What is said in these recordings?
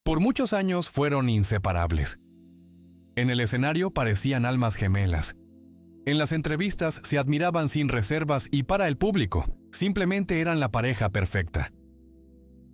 Por muchos años fueron inseparables. En el escenario parecían almas gemelas. En las entrevistas se admiraban sin reservas y para el público, simplemente eran la pareja perfecta.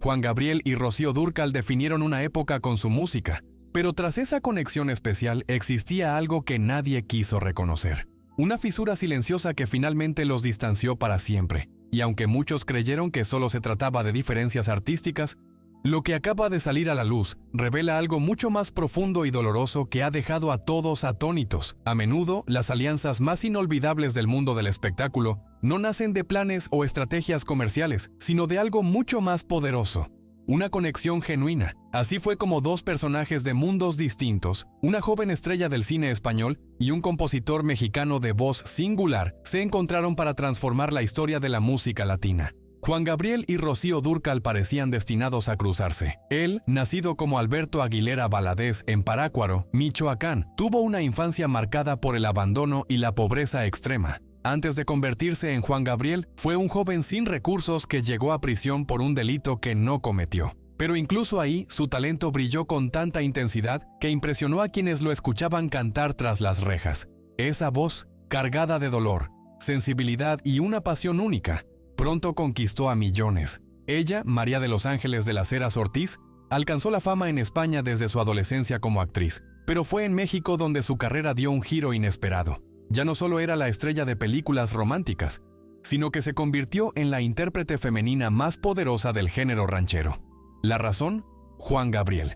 Juan Gabriel y Rocío Dúrcal definieron una época con su música, pero tras esa conexión especial existía algo que nadie quiso reconocer. Una fisura silenciosa que finalmente los distanció para siempre. Y aunque muchos creyeron que solo se trataba de diferencias artísticas, lo que acaba de salir a la luz revela algo mucho más profundo y doloroso que ha dejado a todos atónitos. A menudo, las alianzas más inolvidables del mundo del espectáculo no nacen de planes o estrategias comerciales, sino de algo mucho más poderoso. Una conexión genuina. Así fue como dos personajes de mundos distintos, una joven estrella del cine español y un compositor mexicano de voz singular, se encontraron para transformar la historia de la música latina. Juan Gabriel y Rocío Dúrcal parecían destinados a cruzarse. Él, nacido como Alberto Aguilera Valadez en Parácuaro, Michoacán, tuvo una infancia marcada por el abandono y la pobreza extrema. Antes de convertirse en Juan Gabriel, fue un joven sin recursos que llegó a prisión por un delito que no cometió. Pero incluso ahí, su talento brilló con tanta intensidad que impresionó a quienes lo escuchaban cantar tras las rejas. Esa voz, cargada de dolor, sensibilidad y una pasión única, pronto conquistó a millones. Ella, María de los Ángeles de las Heras Ortiz, alcanzó la fama en España desde su adolescencia como actriz, pero fue en México donde su carrera dio un giro inesperado. Ya no solo era la estrella de películas románticas, sino que se convirtió en la intérprete femenina más poderosa del género ranchero. ¿La razón? Juan Gabriel.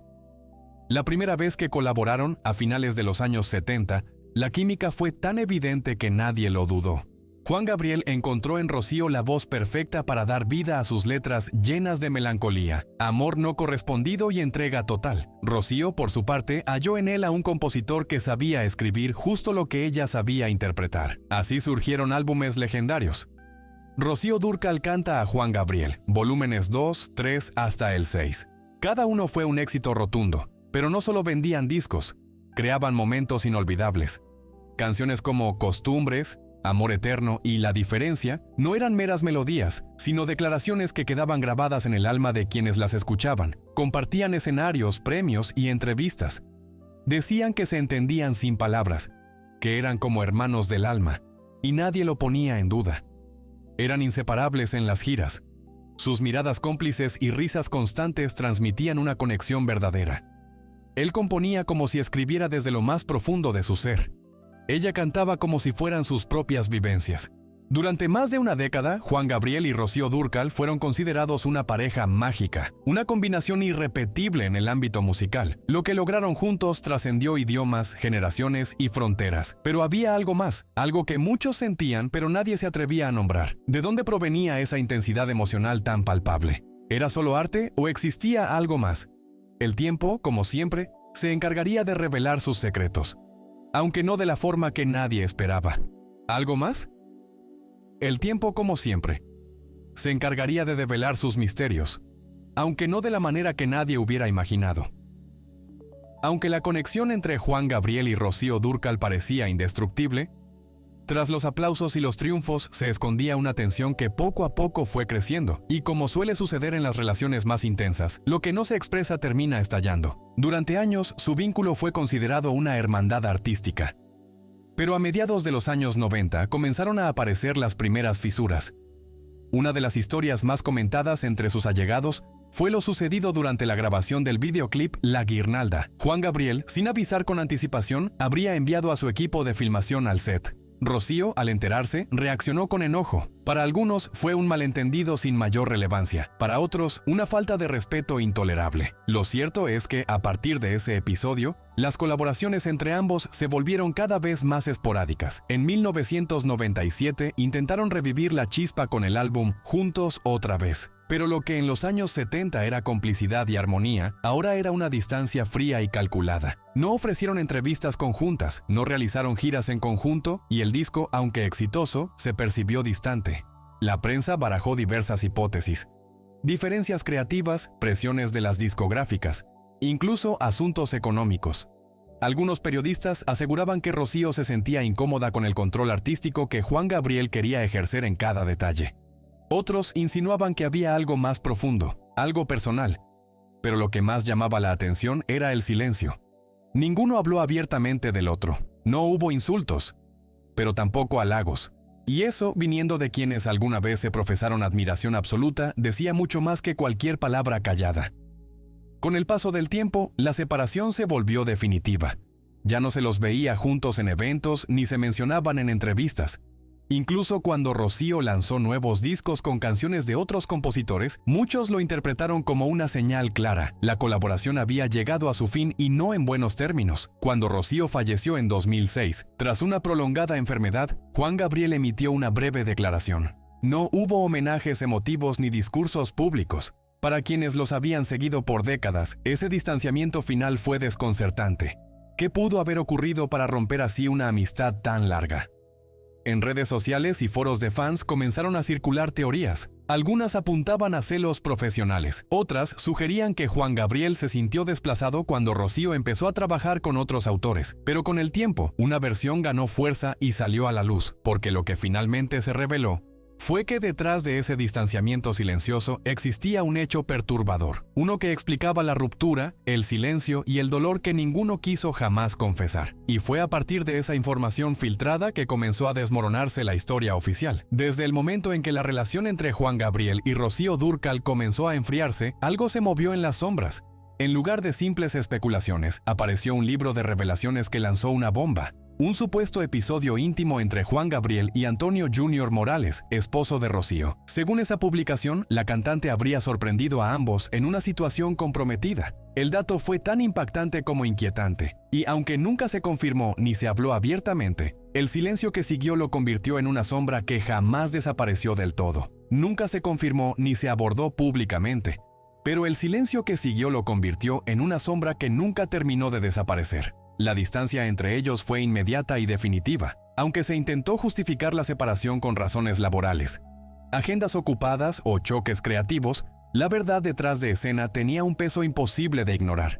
La primera vez que colaboraron, a finales de los años 70, la química fue tan evidente que nadie lo dudó. Juan Gabriel encontró en Rocío la voz perfecta para dar vida a sus letras llenas de melancolía, amor no correspondido y entrega total. Rocío, por su parte, halló en él a un compositor que sabía escribir justo lo que ella sabía interpretar. Así surgieron álbumes legendarios. Rocío Dúrcal canta a Juan Gabriel, volúmenes 2, 3 hasta el 6. Cada uno fue un éxito rotundo, pero no solo vendían discos, creaban momentos inolvidables. Canciones como Costumbres, Amor Eterno y La Diferencia no eran meras melodías, sino declaraciones que quedaban grabadas en el alma de quienes las escuchaban. Compartían escenarios, premios y entrevistas. Decían que se entendían sin palabras, que eran como hermanos del alma, y nadie lo ponía en duda. Eran inseparables en las giras. Sus miradas cómplices y risas constantes transmitían una conexión verdadera. Él componía como si escribiera desde lo más profundo de su ser. Ella cantaba como si fueran sus propias vivencias. Durante más de una década, Juan Gabriel y Rocío Dúrcal fueron considerados una pareja mágica, una combinación irrepetible en el ámbito musical. Lo que lograron juntos trascendió idiomas, generaciones y fronteras. Pero había algo más, algo que muchos sentían pero nadie se atrevía a nombrar. ¿De dónde provenía esa intensidad emocional tan palpable? ¿Era solo arte o existía algo más? El tiempo, como siempre, se encargaría de revelar sus secretos, aunque no de la forma que nadie esperaba. ¿Algo más? El tiempo, como siempre, se encargaría de develar sus misterios, aunque no de la manera que nadie hubiera imaginado. Aunque la conexión entre Juan Gabriel y Rocío Dúrcal parecía indestructible, tras los aplausos y los triunfos se escondía una tensión que poco a poco fue creciendo, y como suele suceder en las relaciones más intensas, lo que no se expresa termina estallando. Durante años, su vínculo fue considerado una hermandad artística. Pero a mediados de los años 90 comenzaron a aparecer las primeras fisuras. Una de las historias más comentadas entre sus allegados fue lo sucedido durante la grabación del videoclip La Guirnalda. Juan Gabriel, sin avisar con anticipación, habría enviado a su equipo de filmación al set. Rocío, al enterarse, reaccionó con enojo. Para algunos fue un malentendido sin mayor relevancia, para otros una falta de respeto intolerable. Lo cierto es que, a partir de ese episodio, las colaboraciones entre ambos se volvieron cada vez más esporádicas. En 1997 intentaron revivir la chispa con el álbum Juntos otra vez. Pero lo que en los años 70 era complicidad y armonía, ahora era una distancia fría y calculada. No ofrecieron entrevistas conjuntas, no realizaron giras en conjunto y el disco, aunque exitoso, se percibió distante. La prensa barajó diversas hipótesis. Diferencias creativas, presiones de las discográficas, incluso asuntos económicos. Algunos periodistas aseguraban que Rocío se sentía incómoda con el control artístico que Juan Gabriel quería ejercer en cada detalle. Otros insinuaban que había algo más profundo, algo personal. pero lo que más llamaba la atención era el silencio. Ninguno habló abiertamente del otro, no hubo insultos, pero tampoco halagos. Y eso, viniendo de quienes alguna vez se profesaron admiración absoluta, decía mucho más que cualquier palabra callada. Con el paso del tiempo, la separación se volvió definitiva. Ya no se los veía juntos en eventos ni se mencionaban en entrevistas. Incluso cuando Rocío lanzó nuevos discos con canciones de otros compositores, muchos lo interpretaron como una señal clara. La colaboración había llegado a su fin y no en buenos términos. Cuando Rocío falleció en 2006, tras una prolongada enfermedad, Juan Gabriel emitió una breve declaración. No hubo homenajes emotivos ni discursos públicos. Para quienes los habían seguido por décadas, ese distanciamiento final fue desconcertante. ¿Qué pudo haber ocurrido para romper así una amistad tan larga? En redes sociales y foros de fans comenzaron a circular teorías. Algunas apuntaban a celos profesionales, otras sugerían que Juan Gabriel se sintió desplazado cuando Rocío empezó a trabajar con otros autores. Pero con el tiempo, una versión ganó fuerza y salió a la luz, porque lo que finalmente se reveló fue que detrás de ese distanciamiento silencioso existía un hecho perturbador, uno que explicaba la ruptura, el silencio y el dolor que ninguno quiso jamás confesar. Y fue a partir de esa información filtrada que comenzó a desmoronarse la historia oficial. Desde el momento en que la relación entre Juan Gabriel y Rocío Dúrcal comenzó a enfriarse, algo se movió en las sombras. En lugar de simples especulaciones, apareció un libro de revelaciones que lanzó una bomba. Un supuesto episodio íntimo entre Juan Gabriel y Antonio Junior Morales, esposo de Rocío. Según esa publicación, la cantante habría sorprendido a ambos en una situación comprometida. El dato fue tan impactante como inquietante, y aunque nunca se confirmó ni se habló abiertamente, el silencio que siguió lo convirtió en una sombra que jamás desapareció del todo. Nunca se confirmó ni se abordó públicamente, pero el silencio que siguió lo convirtió en una sombra que nunca terminó de desaparecer. La distancia entre ellos fue inmediata y definitiva, aunque se intentó justificar la separación con razones laborales, agendas ocupadas o choques creativos. La verdad detrás de escena tenía un peso imposible de ignorar.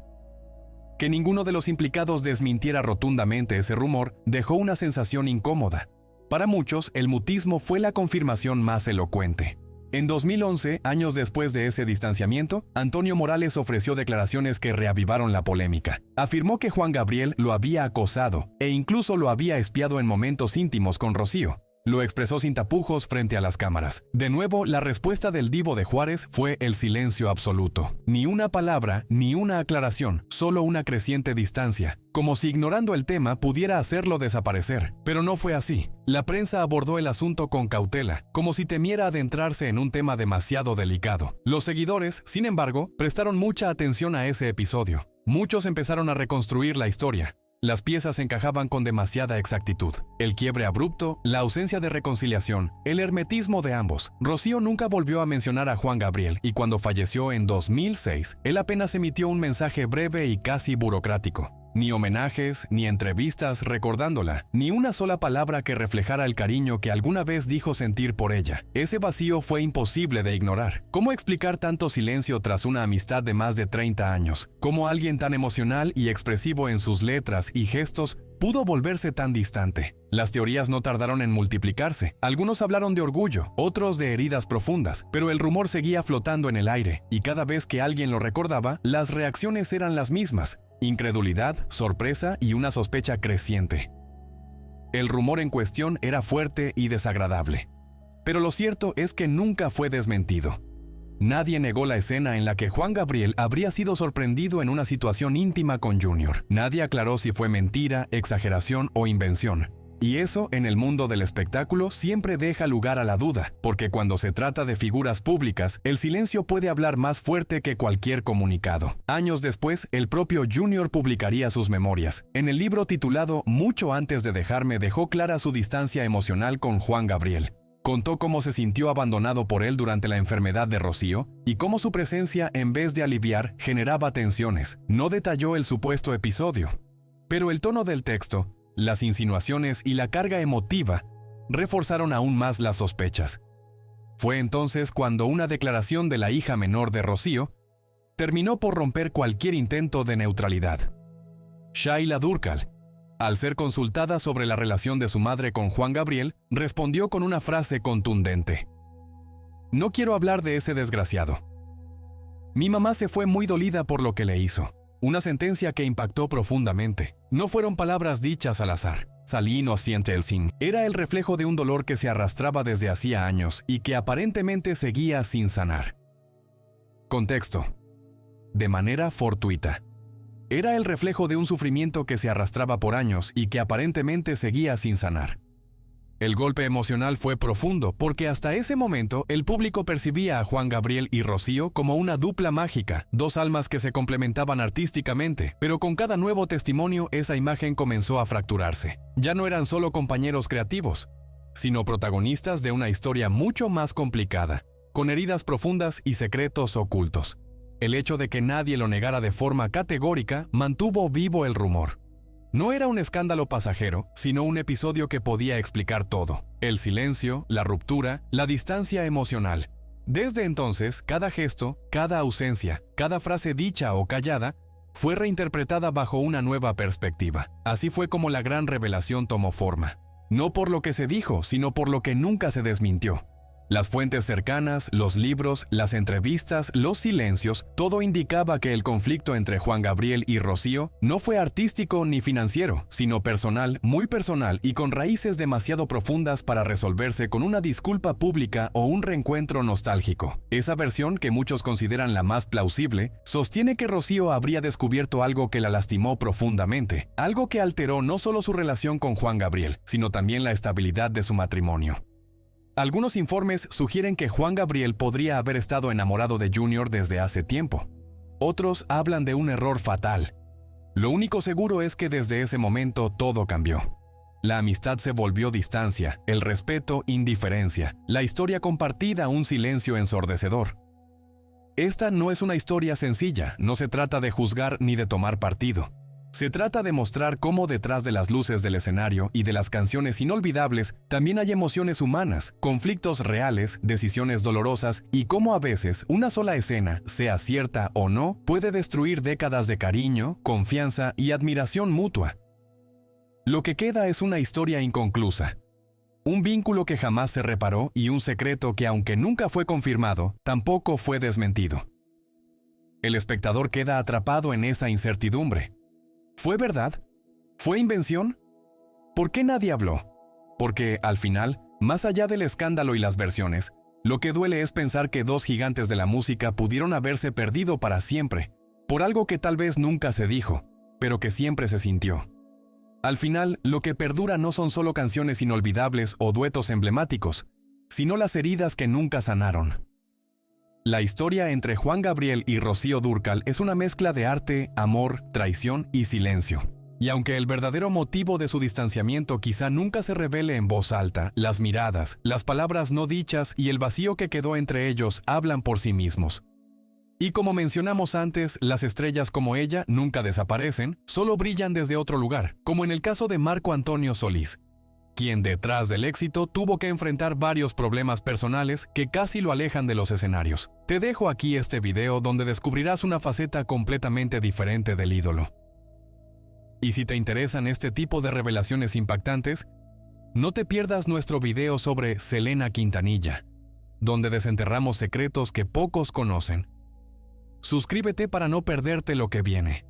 Que ninguno de los implicados desmintiera rotundamente ese rumor dejó una sensación incómoda. Para muchos, el mutismo fue la confirmación más elocuente. En 2011, años después de ese distanciamiento, Antonio Morales ofreció declaraciones que reavivaron la polémica. Afirmó que Juan Gabriel lo había acosado e incluso lo había espiado en momentos íntimos con Rocío. Lo expresó sin tapujos frente a las cámaras. De nuevo, la respuesta del divo de Juárez fue el silencio absoluto. Ni una palabra, ni una aclaración, solo una creciente distancia, como si ignorando el tema pudiera hacerlo desaparecer. Pero no fue así. La prensa abordó el asunto con cautela, como si temiera adentrarse en un tema demasiado delicado. Los seguidores, sin embargo, prestaron mucha atención a ese episodio. Muchos empezaron a reconstruir la historia. Las piezas encajaban con demasiada exactitud. El quiebre abrupto, la ausencia de reconciliación, el hermetismo de ambos. Rocío nunca volvió a mencionar a Juan Gabriel y cuando falleció en 2006, él apenas emitió un mensaje breve y casi burocrático. Ni homenajes, ni entrevistas recordándola, ni una sola palabra que reflejara el cariño que alguna vez dijo sentir por ella. Ese vacío fue imposible de ignorar. ¿Cómo explicar tanto silencio tras una amistad de más de 30 años? ¿Cómo alguien tan emocional y expresivo en sus letras y gestos pudo volverse tan distante? Las teorías no tardaron en multiplicarse. Algunos hablaron de orgullo, otros de heridas profundas, pero el rumor seguía flotando en el aire, y cada vez que alguien lo recordaba, las reacciones eran las mismas: incredulidad, sorpresa y una sospecha creciente. El rumor en cuestión era fuerte y desagradable, pero lo cierto es que nunca fue desmentido. Nadie negó la escena en la que Juan Gabriel habría sido sorprendido en una situación íntima con Junior. Nadie aclaró si fue mentira, exageración o invención. Y eso, en el mundo del espectáculo, siempre deja lugar a la duda, porque cuando se trata de figuras públicas, el silencio puede hablar más fuerte que cualquier comunicado. Años después, el propio Junior publicaría sus memorias. En el libro titulado Mucho antes de dejarme, dejó clara su distancia emocional con Juan Gabriel. Contó cómo se sintió abandonado por él durante la enfermedad de Rocío y cómo su presencia, en vez de aliviar, generaba tensiones. No detalló el supuesto episodio, pero el tono del texto, las insinuaciones y la carga emotiva reforzaron aún más las sospechas. Fue entonces cuando una declaración de la hija menor de Rocío terminó por romper cualquier intento de neutralidad. Shaila Dúrcal, al ser consultada sobre la relación de su madre con Juan Gabriel, respondió con una frase contundente: "No quiero hablar de ese desgraciado. Mi mamá se fue muy dolida por lo que le hizo. Una sentencia que impactó profundamente. No fueron palabras dichas al azar. Salín o Sientelsin era el reflejo de un dolor que se arrastraba desde hacía años y que aparentemente seguía sin sanar. Contexto. De manera fortuita. Era el reflejo de un sufrimiento que se arrastraba por años y que aparentemente seguía sin sanar. El golpe emocional fue profundo porque hasta ese momento el público percibía a Juan Gabriel y Rocío como una dupla mágica, dos almas que se complementaban artísticamente, pero con cada nuevo testimonio esa imagen comenzó a fracturarse. Ya no eran solo compañeros creativos, sino protagonistas de una historia mucho más complicada, con heridas profundas y secretos ocultos. El hecho de que nadie lo negara de forma categórica mantuvo vivo el rumor. No era un escándalo pasajero, sino un episodio que podía explicar todo. El silencio, la ruptura, la distancia emocional. Desde entonces, cada gesto, cada ausencia, cada frase dicha o callada, fue reinterpretada bajo una nueva perspectiva. Así fue como la gran revelación tomó forma. No por lo que se dijo, sino por lo que nunca se desmintió. Las fuentes cercanas, los libros, las entrevistas, los silencios, todo indicaba que el conflicto entre Juan Gabriel y Rocío no fue artístico ni financiero, sino personal, muy personal y con raíces demasiado profundas para resolverse con una disculpa pública o un reencuentro nostálgico. Esa versión, que muchos consideran la más plausible, sostiene que Rocío habría descubierto algo que la lastimó profundamente, algo que alteró no solo su relación con Juan Gabriel, sino también la estabilidad de su matrimonio. Algunos informes sugieren que Juan Gabriel podría haber estado enamorado de Junior desde hace tiempo. Otros hablan de un error fatal. Lo único seguro es que desde ese momento todo cambió. La amistad se volvió distancia, el respeto indiferencia, la historia compartida un silencio ensordecedor. Esta no es una historia sencilla, no se trata de juzgar ni de tomar partido. Se trata de mostrar cómo detrás de las luces del escenario y de las canciones inolvidables también hay emociones humanas, conflictos reales, decisiones dolorosas y cómo a veces una sola escena, sea cierta o no, puede destruir décadas de cariño, confianza y admiración mutua. Lo que queda es una historia inconclusa. Un vínculo que jamás se reparó y un secreto que, aunque nunca fue confirmado, tampoco fue desmentido. El espectador queda atrapado en esa incertidumbre. ¿Fue verdad? ¿Fue invención? ¿Por qué nadie habló? Porque, al final, más allá del escándalo y las versiones, lo que duele es pensar que dos gigantes de la música pudieron haberse perdido para siempre, por algo que tal vez nunca se dijo, pero que siempre se sintió. Al final, lo que perdura no son solo canciones inolvidables o duetos emblemáticos, sino las heridas que nunca sanaron. La historia entre Juan Gabriel y Rocío Dúrcal es una mezcla de arte, amor, traición y silencio. Y aunque el verdadero motivo de su distanciamiento quizá nunca se revele en voz alta, las miradas, las palabras no dichas y el vacío que quedó entre ellos hablan por sí mismos. Y como mencionamos antes, las estrellas como ella nunca desaparecen, solo brillan desde otro lugar, como en el caso de Marco Antonio Solís, quien detrás del éxito tuvo que enfrentar varios problemas personales que casi lo alejan de los escenarios. Te dejo aquí este video donde descubrirás una faceta completamente diferente del ídolo. Y si te interesan este tipo de revelaciones impactantes, no te pierdas nuestro video sobre Selena Quintanilla, donde desenterramos secretos que pocos conocen. Suscríbete para no perderte lo que viene.